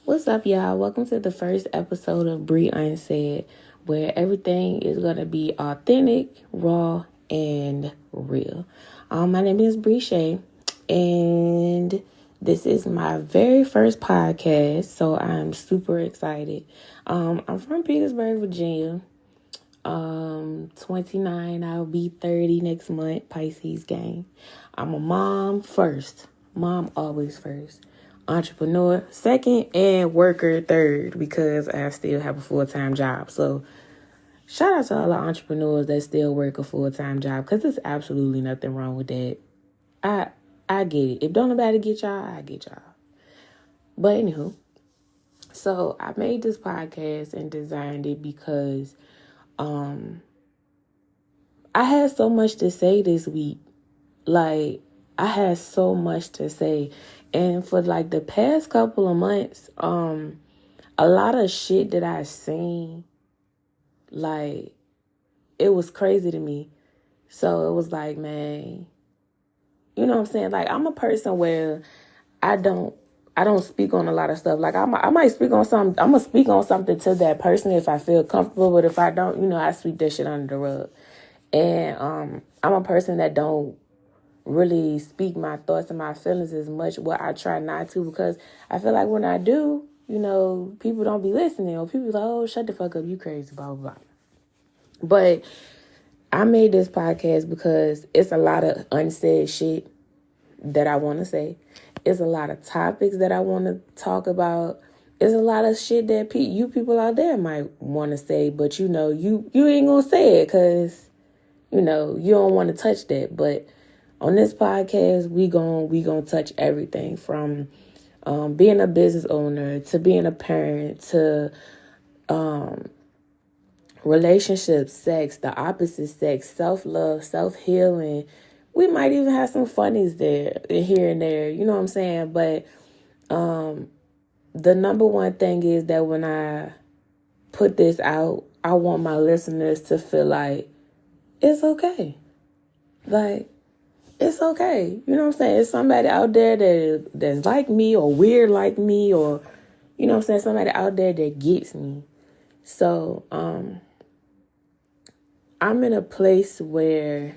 What's up, y'all? Welcome to the first episode of Bre Unsaid, where everything is going to be authentic, raw, and real. My name is Bre Unsaid, and this is my very first podcast, so I'm super excited. I'm from Petersburg, Virginia. 29, I'll be 30 next month, Pisces gang. I'm a mom first. Mom always first. Entrepreneur second, and worker third, because I still have a full-time job. So shout out to all the entrepreneurs that still work a full-time job, because there's absolutely nothing wrong with that. I get it. If don't nobody get y'all, I get y'all. But anywho, so I made this podcast and designed it because I had so much to say this week. Like, I had so much to say. And for like the past couple of months, a lot of shit that I seen, like, it was crazy to me. So it was like, man, you know what I'm saying? Like, I'm a person where I don't speak on a lot of stuff. Like, I might speak on something. I'm going to speak on something to that person if I feel comfortable. But if I don't, I sweep that shit under the rug. And I'm a person that don't really speak my thoughts and my feelings as much. Well, I try not to, because I feel like when I do, people don't be listening. Or people be like, oh, shut the fuck up, you crazy, blah, blah, blah. But I made this podcast because it's a lot of unsaid shit that I want to say. It's a lot of topics that I want to talk about. It's a lot of shit that you people out there might want to say, but you ain't gonna say it because, you don't want to touch that. But on this podcast, we gon' touch everything from being a business owner to being a parent to relationships, sex, the opposite sex, self-love, self-healing. We might even have some funnies there, here and there, you know what I'm saying? But the number one thing is that when I put this out, I want my listeners to feel like it's okay. Like, it's okay. You know what I'm saying? It's somebody out there that's like me or weird like me, or, you know what I'm saying? Somebody out there that gets me. So, I'm in a place where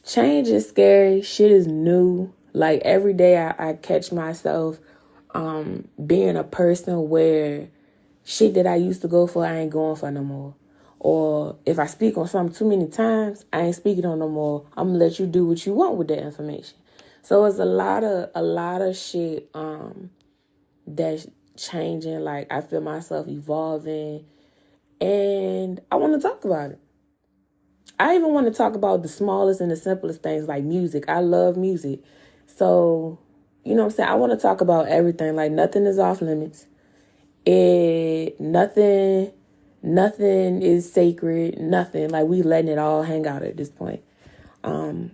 change is scary. Shit is new. Like, every day I catch myself being a person where shit that I used to go for, I ain't going for no more. Or if I speak on something too many times, I ain't speaking on no more. I'm gonna let you do what you want with that information. So it's a lot of shit that's changing. Like, I feel myself evolving, and I want to talk about it. I even want to talk about the smallest and the simplest things, like music. I love music. So, you know what I'm saying? I want to talk about everything. Like, nothing is off limits. Nothing is sacred. Nothing. Like, we letting it all hang out at this point. I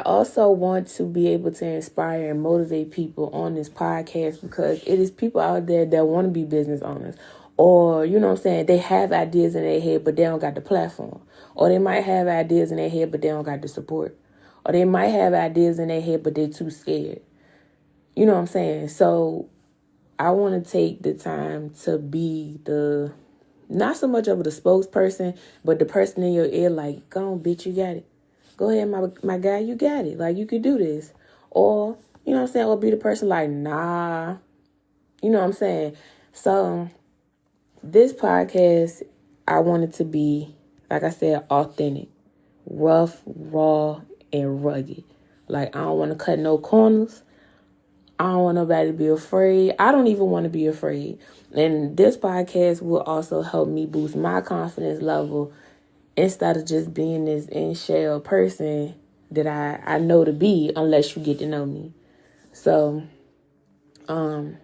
also want to be able to inspire and motivate people on this podcast, because it is people out there that want to be business owners. Or, you know what I'm saying, they have ideas in their head, but they don't got the platform. Or they might have ideas in their head, but they don't got the support. Or they might have ideas in their head, but they're too scared. You know what I'm saying? So I want to take the time to be not so much of the spokesperson, but the person in your ear, like, go on, bitch, you got it. Go ahead, my guy, you got it. Like, you could do this. Or, you know what I'm saying, or be the person like, nah. You know what I'm saying? So this podcast, I want it to be, like I said, authentic, rough, raw, and rugged. Like, I don't want to cut no corners. I don't want nobody to be afraid. I don't even want to be afraid. And this podcast will also help me boost my confidence level, instead of just being this in-shell person that I know to be, unless you get to know me. So, I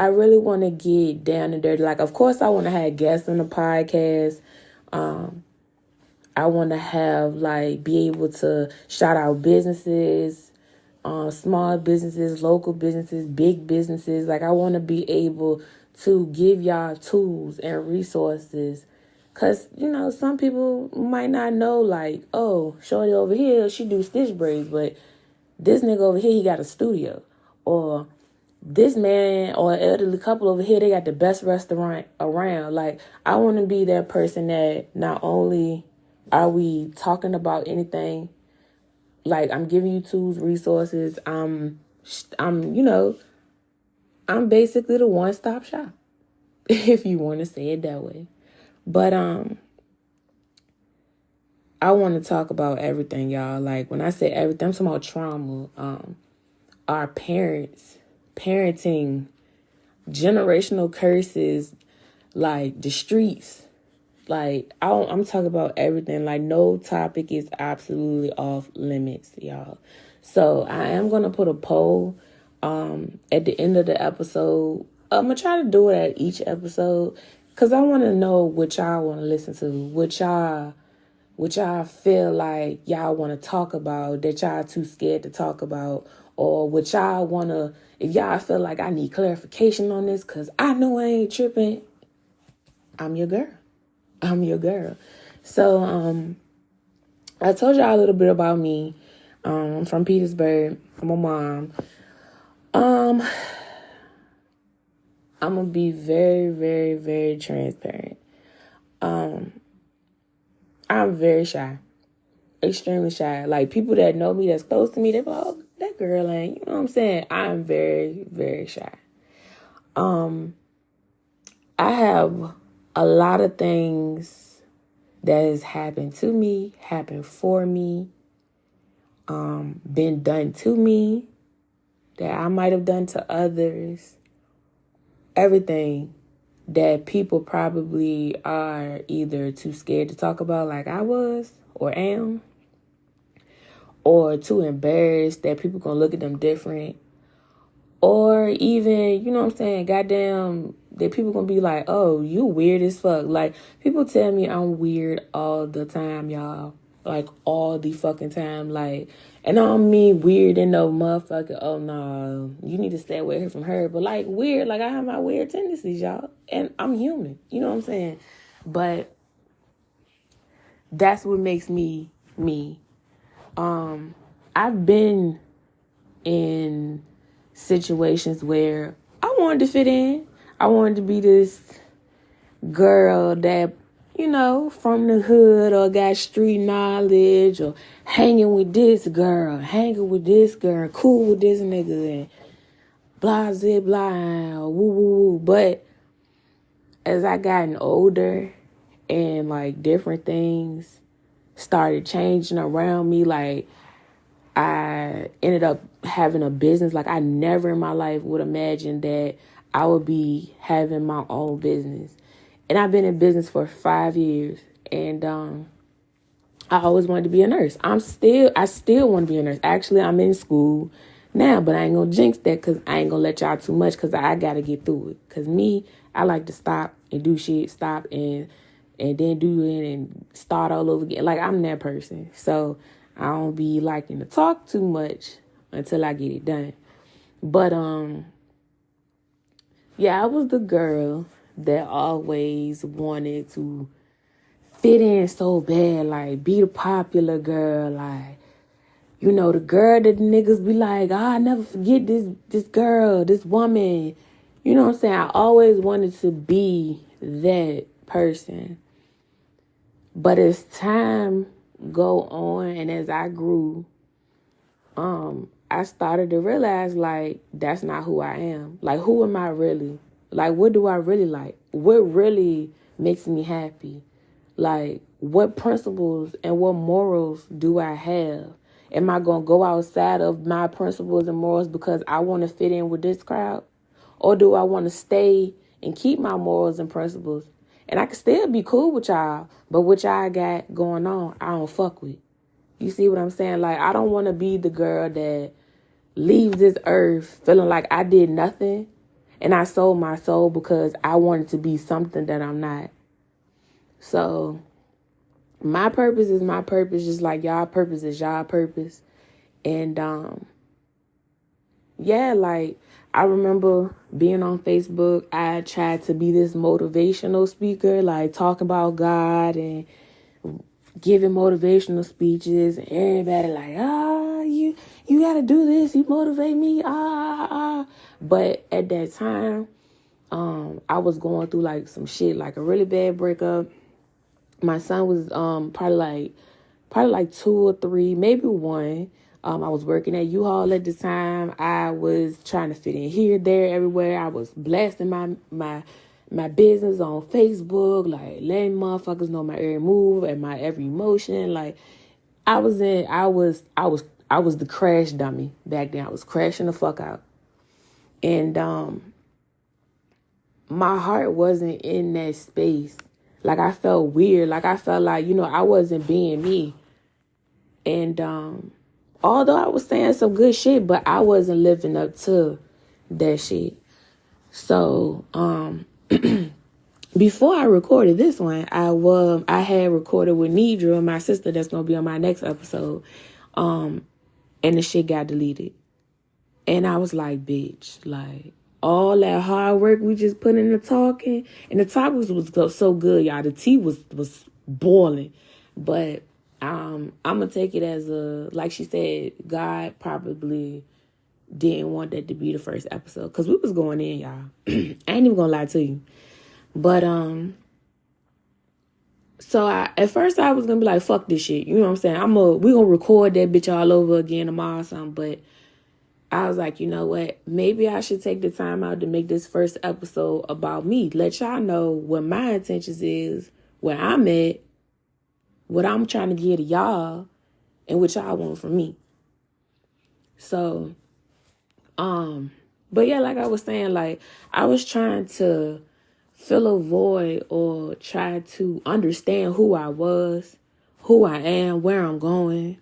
really want to get down and dirty. Like, of course, I want to have guests on the podcast. I want to have, like, be able to shout out businesses, small businesses, local businesses, big businesses. Like, I want to be able to give y'all tools and resources. Because, some people might not know, like, oh, shorty over here, she do stitch braids, but this nigga over here, he got a studio. Or this man or elderly couple over here, they got the best restaurant around. Like, I want to be that person that not only are we talking about anything, like, I'm giving you tools, resources. I'm basically the one-stop shop, if you want to say it that way. But I want to talk about everything, y'all. Like, when I say everything, I'm talking about trauma, our parents, parenting, generational curses, like the streets. Like, I'm talking about everything. Like, no topic is absolutely off limits, y'all. So I am going to put a poll at the end of the episode. I'm going to try to do it at each episode because I want to know what y'all want to listen to, what y'all feel like y'all want to talk about that y'all too scared to talk about, or what y'all want to, if y'all feel like I need clarification on this because I know I ain't tripping, I'm your girl. I'm your girl. So I told y'all a little bit about me. I'm from Petersburg. I'm a mom. I'm going to be very, very, very transparent. I'm very shy. Extremely shy. Like, people that know me, that's close to me, they're like, oh, that girl ain't, you know what I'm saying? I'm very, very shy. I have a lot of things that has happened to me, happened for me, been done to me, that I might have done to others. Everything that people probably are either too scared to talk about, like I was or am, or too embarrassed that people gonna look at them different, or even, you know what I'm saying, goddamn, that people gonna be like, oh, you weird as fuck. Like, people tell me I'm weird all the time, y'all. Like, all the fucking time. Like, and I don't mean weird in no motherfucker, oh, no, you need to stay away from her. But, like, weird, like, I have my weird tendencies, y'all. And I'm human, you know what I'm saying? But that's what makes me me. I've been in situations where I wanted to fit in. I wanted to be this girl that, you know, from the hood or got street knowledge, or hanging with this girl, cool with this nigga, and blah, zip, blah, woo, woo, woo. But as I gotten older and, like, different things started changing around me, like, I ended up having a business. Like, I never in my life would imagine that I would be having my own business. And I've been in business for 5 years. And I always wanted to be a nurse. I still want to be a nurse. Actually, I'm in school now, but I ain't going to jinx that because I ain't going to let y'all too much because I got to get through it. Because me, I like to stop and do shit, stop and then do it and start all over again. Like, I'm that person. So I don't be liking to talk too much until I get it done. But, yeah, I was the girl that always wanted to fit in so bad, like, be the popular girl, like, you know, the girl that the niggas be like, I'll never forget this girl, this woman. You know what I'm saying? I always wanted to be that person. But as time go on and as I grew, I started to realize, like, that's not who I am. Like, who am I really? Like, what do I really like? What really makes me happy? Like, what principles and what morals do I have? Am I going to go outside of my principles and morals because I want to fit in with this crowd? Or do I want to stay and keep my morals and principles? And I can still be cool with y'all, but what y'all got going on, I don't fuck with. You see what I'm saying? Like, I don't want to be the girl that leaves this earth feeling like I did nothing and I sold my soul because I wanted to be something that I'm not. So my purpose is my purpose, just like y'all purpose is y'all purpose. And yeah, like, I remember being on Facebook. I tried to be this motivational speaker, like talking about God and giving motivational speeches, and everybody like, you gotta do this, you motivate me, But at that time, I was going through like some shit, like a really bad breakup. My son was probably like 2 or 3, maybe 1. I was working at U-Haul at the time. I was trying to fit in here, there, everywhere. I was blasting my business on Facebook, like letting motherfuckers know my every move and my every emotion. Like I was the crash dummy back then. I was crashing the fuck out. And my heart wasn't in that space. Like I felt weird. Like I felt like, I wasn't being me. And although I was saying some good shit, but I wasn't living up to that shit. So before I recorded this one, I had recorded with Nidra, my sister, that's gonna be on my next episode. And the shit got deleted. And I was like, bitch, like all that hard work we just put in the talking, and the talk was so good, y'all. The tea was boiling, but I'm gonna take it as like she said, God probably didn't want that to be the first episode, because we was going in, y'all. I ain't even gonna lie to you. But so at first I was gonna be like, fuck this shit, you know what I'm saying? we gonna record that bitch all over again tomorrow or something. But I was like, you know what? Maybe I should take the time out to make this first episode about me. Let y'all know what my intentions is, where I'm at, what I'm trying to give to y'all, and what y'all want from me. So, but yeah, like I was saying, like I was trying to fill a void or try to understand who I was, who I am, where I'm going.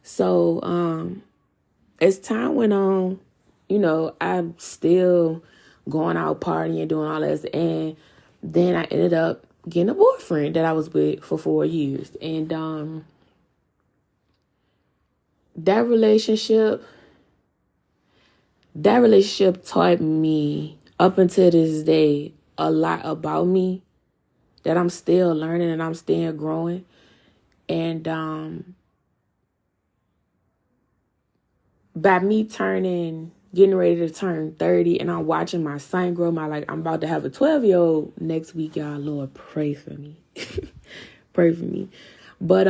So, as time went on, I'm still going out partying, doing all this. And then I ended up getting a boyfriend that I was with for 4 years. And that relationship taught me, up until this day, a lot about me that I'm still learning and I'm still growing. And by me getting ready to turn 30, and I'm watching my son grow, I'm about to have a 12-year-old next week, y'all. Lord, pray for me. Pray for me. But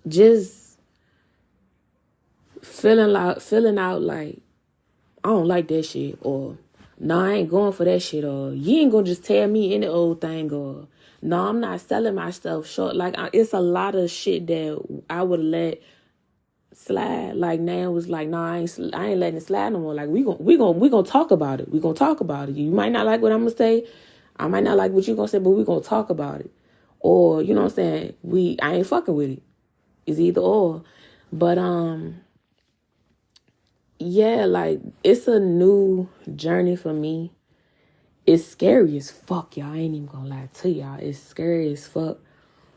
just feeling out like I don't like that shit, or no, I ain't going for that shit, or you ain't gonna just tell me any old thing, or no, I'm not selling myself short. Like it's a lot of shit that I would let slide. Like now was like, no, I ain't letting it slide no more. Like we gonna talk about it. We gonna talk about it. You might not like what I'm gonna say. I might not like what you gonna say, but we gonna talk about it. Or you know what I'm saying? I ain't fucking with it. It's either or. But yeah, like it's a new journey for me. It's scary as fuck, y'all. I ain't even gonna lie to y'all. It's scary as fuck.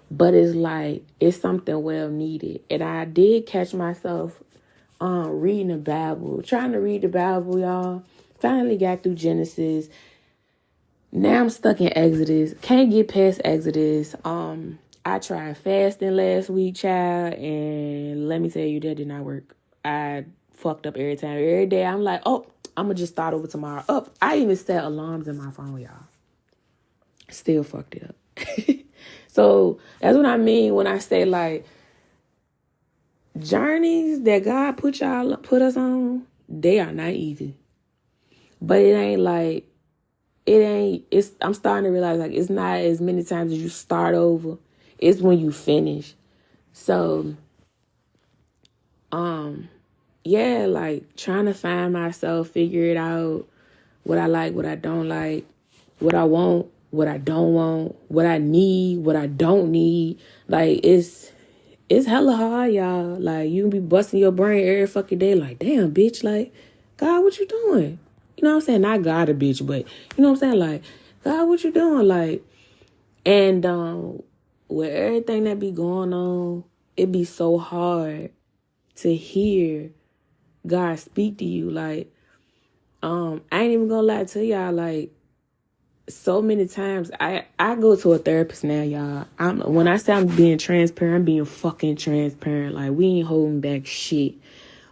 But it's like, it's something well needed. And I did catch myself reading the Bible. Trying to read the Bible, y'all. Finally got through Genesis. Now I'm stuck in Exodus. Can't get past Exodus. I tried fasting last week, child. And let me tell you, that did not work. I fucked up every time. Every day I'm like, oh, I'm going to just start over tomorrow. I even set alarms in my phone, y'all. Still fucked it up. So that's what I mean when I say, like, journeys that God put us on, they are not easy. But I'm starting to realize, like, it's not as many times as you start over. It's when you finish. So, yeah, like, trying to find myself, figure it out, what I like, what I don't like, what I want, what I don't want, what I need, what I don't need. Like, it's hella hard, y'all. Like, you can be busting your brain every fucking day. Like, damn, bitch. Like, God, what you doing? You know what I'm saying? Not God a bitch, but you know what I'm saying? Like, God, what you doing? Like, and with everything that be going on, it be so hard to hear God speak to you. Like, I ain't even gonna lie to y'all. Like, so many times I go to a therapist now, y'all. When I say I'm being transparent, I'm being fucking transparent. Like, we ain't holding back shit.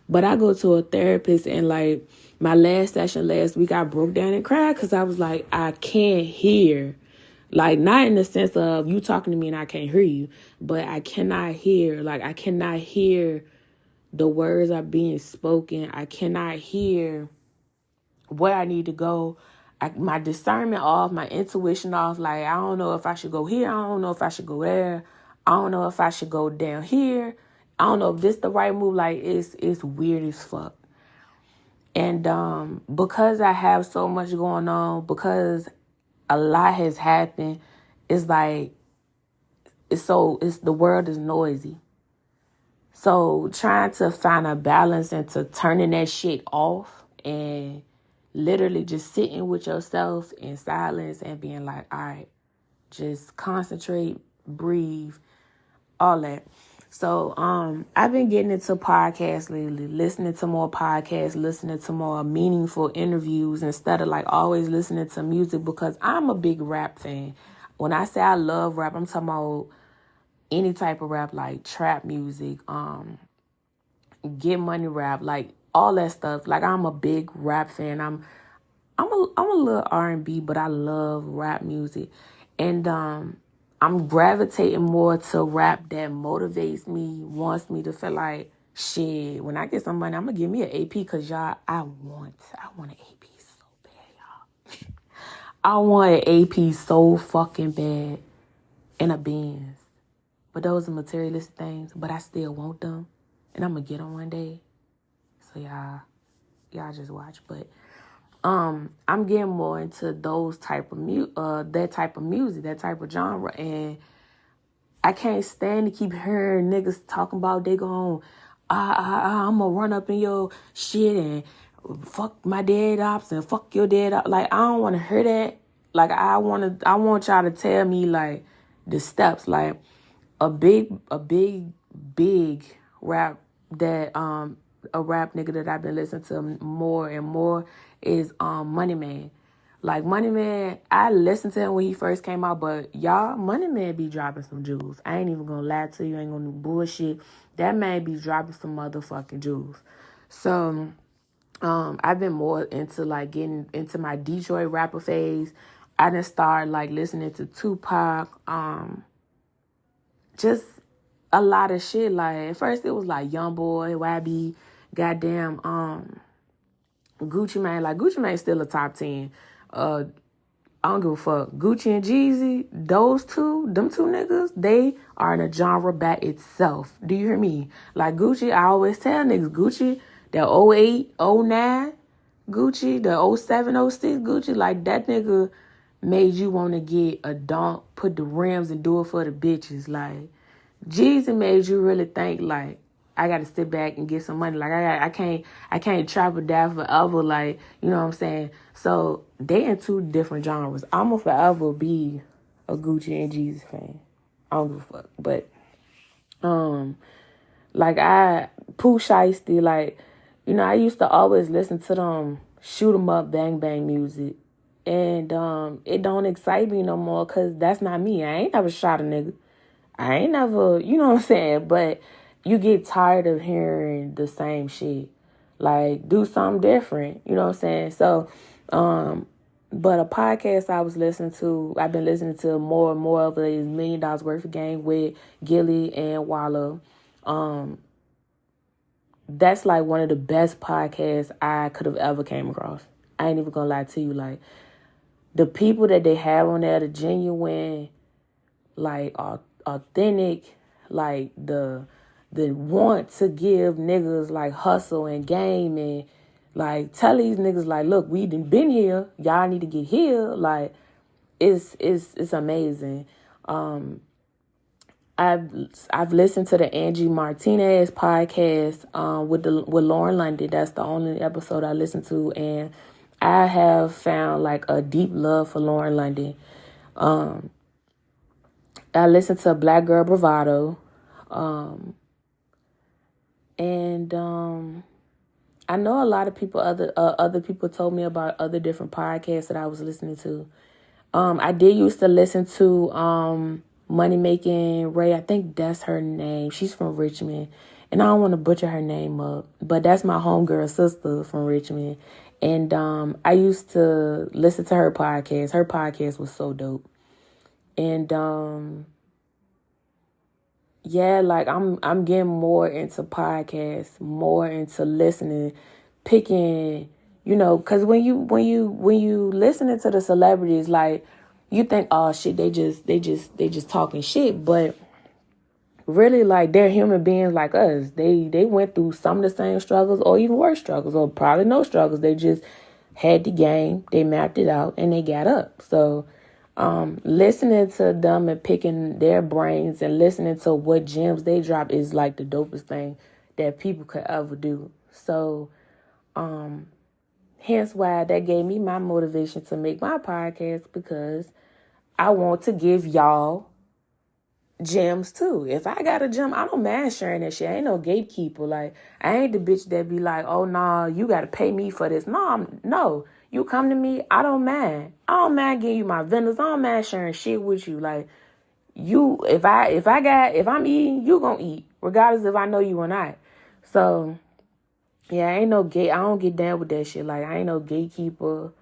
But I go to a therapist, and like my last session last week, I broke down and cried because I was like, I can't hear. Like, not in the sense of you talking to me and I can't hear you, but I cannot hear. Like, I cannot hear the words are being spoken. I cannot hear where I need to go. My discernment off, my intuition off. Like, I don't know if I should go here. I don't know if I should go there. I don't know if I should go down here. I don't know if this the right move. Like, it's weird as fuck. And because I have so much going on, because a lot has happened, it's like it's the world is noisy. So trying to find a balance into turning that shit off and literally just sitting with yourself in silence and being like, all right, just concentrate, breathe, all that. So I've been getting into podcasts lately, listening to more podcasts, listening to more meaningful interviews instead of like always listening to music, because I'm a big rap fan. When I say I love rap, I'm talking about any type of rap, like trap music, get money rap, like all that stuff. Like, I'm a big rap fan. I'm a little R&B, but I love rap music. And I'm gravitating more to rap that motivates me, wants me to feel like, shit, when I get some money, I'm going to give me an AP, because y'all, I want an AP so bad, y'all. I want an AP so fucking bad, and a Benz. But those are materialistic things, but I still want them, and I'm going to get them one day. So y'all just watch. But I'm getting more into those type of that type of music, that type of genre, and I can't stand to keep hearing niggas talking about they gon' I'm gonna run up in your shit and fuck my dead ops and fuck your dead ops. Like, I don't want to hear that. Like, I want y'all to tell me like the steps. Like, a big rap that a rap nigga that I've been listening to more and more is Money Man. Like, Money Man, I listened to him when he first came out, but y'all, Money Man be dropping some jewels. I ain't even gonna lie to you, I ain't gonna do bullshit. That man be dropping some motherfucking jewels. So I've been more into like getting into my Detroit rapper phase. I done started like listening to Tupac, just a lot of shit. Like, at first it was like YoungBoy, YB, goddamn Gucci Mane. Like, Gucci Mane's still a top 10. I don't give a fuck. Gucci and Jeezy, them two niggas, they are in a genre by itself. Do you hear me? Like, Gucci, I always tell niggas, Gucci, the 08, 09 Gucci, the 07, 06 Gucci, like, that nigga made you want to get a donk, put the rims, and do it for the bitches. Like, Jeezy made you really think, like, I got to sit back and get some money. Like, I can't travel down forever. Like, you know what I'm saying? So they in two different genres. I'm gonna forever be a Gucci and Jeezy fan. I don't give a fuck. But like, Pooh Shiesty, like, you know, I used to always listen to them shoot 'em up, bang bang music, and it don't excite me no more, cause that's not me. I ain't never shot a nigga. I ain't never, you know what I'm saying? But you get tired of hearing the same shit. Like, do something different, you know what I'm saying? So, but a podcast I've been listening to more and more of, is $1 Million Worth of Game with Gilly and Wallow. That's like one of the best podcasts I could have ever came across. I ain't even gonna lie to you. Like, the people that they have on there, the genuine, like, authentic, like the want to give niggas like hustle and game, and like tell these niggas like, look, we done been here, y'all need to get here. Like, it's amazing. I've listened to the Angie Martinez podcast with Lauren London. That's the only episode I listened to, and I have found like a deep love for Lauren London. I listened to Black Girl Bravado. And I know a lot of people, other people told me about other different podcasts that I was listening to. I did used to listen to Money Making Ray. I think that's her name. She's from Richmond. And I don't want to butcher her name up, but that's my homegirl sister from Richmond. And I used to listen to her podcast. Her podcast was so dope. And yeah, like I'm getting more into podcasts, more into listening, picking, because when you listening to the celebrities, like you think, oh shit, they just talking shit, but really, like, they're human beings like us. They went through some of the same struggles or even worse struggles, or probably no struggles. They just had the game, they mapped it out, and they got up. So listening to them and picking their brains and listening to what gems they drop is like the dopest thing that people could ever do. So hence why that gave me my motivation to make my podcast, because I want to give y'all gems too. If I got a gem, I don't mind sharing that shit. I ain't no gatekeeper. Like, I ain't the bitch that be like, oh nah, you gotta pay me for this. No. You come to me, I don't mind. I don't mind giving you my vendors. I don't mind sharing shit with you. Like, you, if I'm eating, you gonna eat, regardless if I know you or not. So yeah, I don't get down with that shit. Like, I ain't no gatekeeper.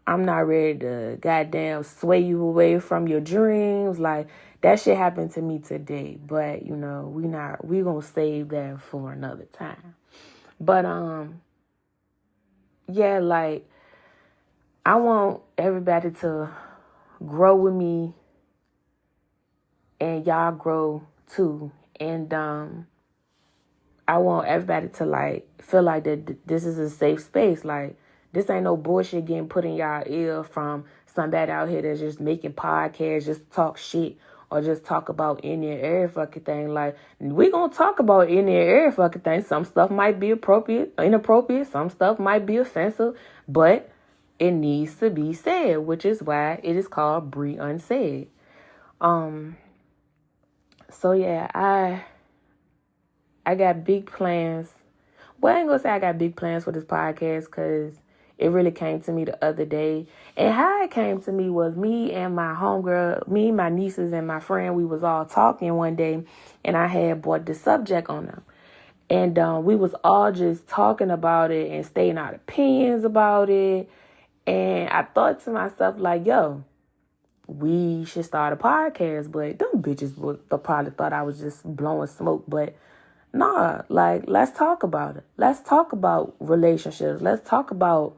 I'm not ready to goddamn sway you away from your dreams. Like, that shit happened to me today. But, we gonna save that for another time. But, yeah, like, I want everybody to grow with me and y'all grow too. And, I want everybody to, like, feel like that this is a safe space. Like, this ain't no bullshit getting put in y'all ear from somebody out here that's just making podcasts, just talk shit, or just talk about any and every fucking thing. Like, we gonna talk about any and every fucking thing. Some stuff might be inappropriate. Some stuff might be offensive, but it needs to be said, which is why it is called Bre Unsaid. So yeah, I got big plans. Well, I ain't gonna say I got big plans for this podcast, because it really came to me the other day. And how it came to me was me and my homegirl, me, my nieces, and my friend, we was all talking one day, and I had brought the subject on them. And we was all just talking about it and stating our opinions about it. And I thought to myself, like, yo, we should start a podcast. But them bitches would probably thought I was just blowing smoke. But nah, like, let's talk about it. Let's talk about relationships. Let's talk about,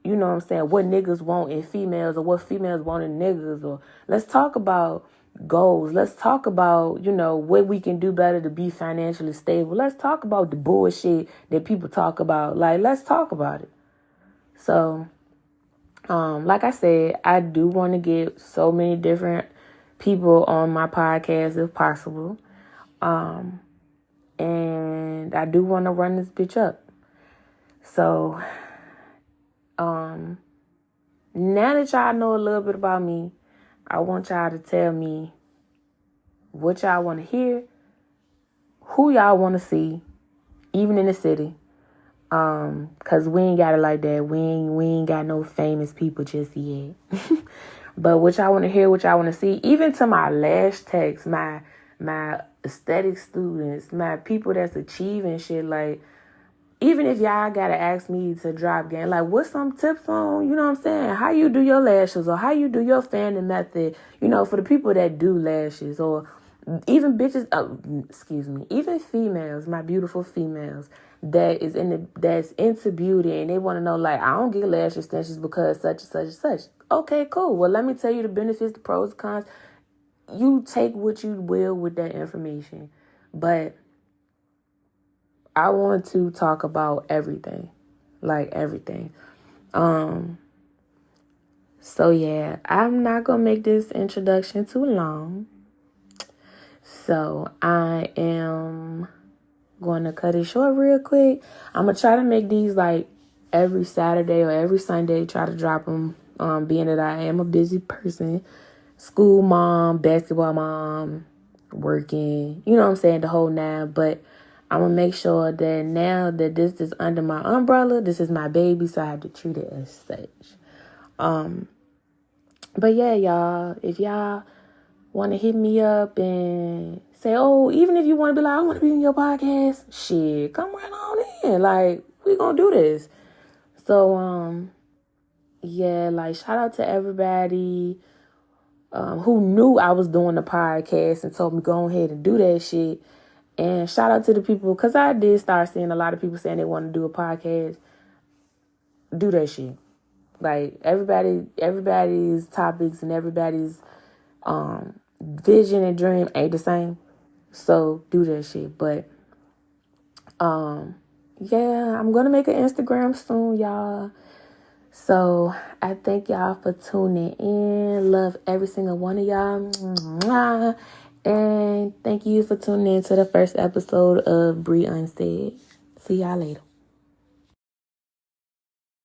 you know what I'm saying, what niggas want in females, or what females want in niggas. Or let's talk about goals. Let's talk about, what we can do better to be financially stable. Let's talk about the bullshit that people talk about. Like, let's talk about it. So, like I said, I do want to get so many different people on my podcast if possible. And I do want to run this bitch up. So, now that y'all know a little bit about me, I want y'all to tell me what y'all want to hear, who y'all want to see, even in the city. Cause we ain't got it like that. We ain't got no famous people just yet. But what y'all want to hear, what y'all want to see, even to my lash techs, my aesthetic students, my people that's achieving shit, like, even if y'all gotta ask me to drop game, like, what's some tips on, you know what I'm saying, how you do your lashes, or how you do your fanning method, for the people that do lashes, or even bitches, even females, my beautiful females that's into beauty, and they want to know, like, I don't get lash extensions because such and such and such. Okay, cool. Well, let me tell you the benefits, the pros, the cons. You take what you will with that information, but I want to talk about everything, like everything. So yeah, I'm not going to make this introduction too long. So I am going to cut it short real quick. I'm going to try to make these like every Saturday or every Sunday, try to drop them, being that I am a busy person, school mom, basketball mom, working, you know what I'm saying, the whole nine. But I'm going to make sure that now that this is under my umbrella, this is my baby, so I have to treat it as such. But yeah, y'all, if y'all want to hit me up and say, oh, even if you want to be like, I want to be in your podcast, shit, come right on in. Like, we gonna do this. So, yeah, like, shout out to everybody who knew I was doing the podcast and told me go ahead and do that shit. And shout out to the people, because I did start seeing a lot of people saying they want to do a podcast. Do that shit. Like, everybody's topics and everybody's vision and dream ain't the same. So do that shit. But yeah, I'm gonna make an Instagram soon, y'all. So I thank y'all for tuning in. Love every single one of y'all. Mwah. And thank you for tuning in to the first episode of Bre Unsaid. See y'all later.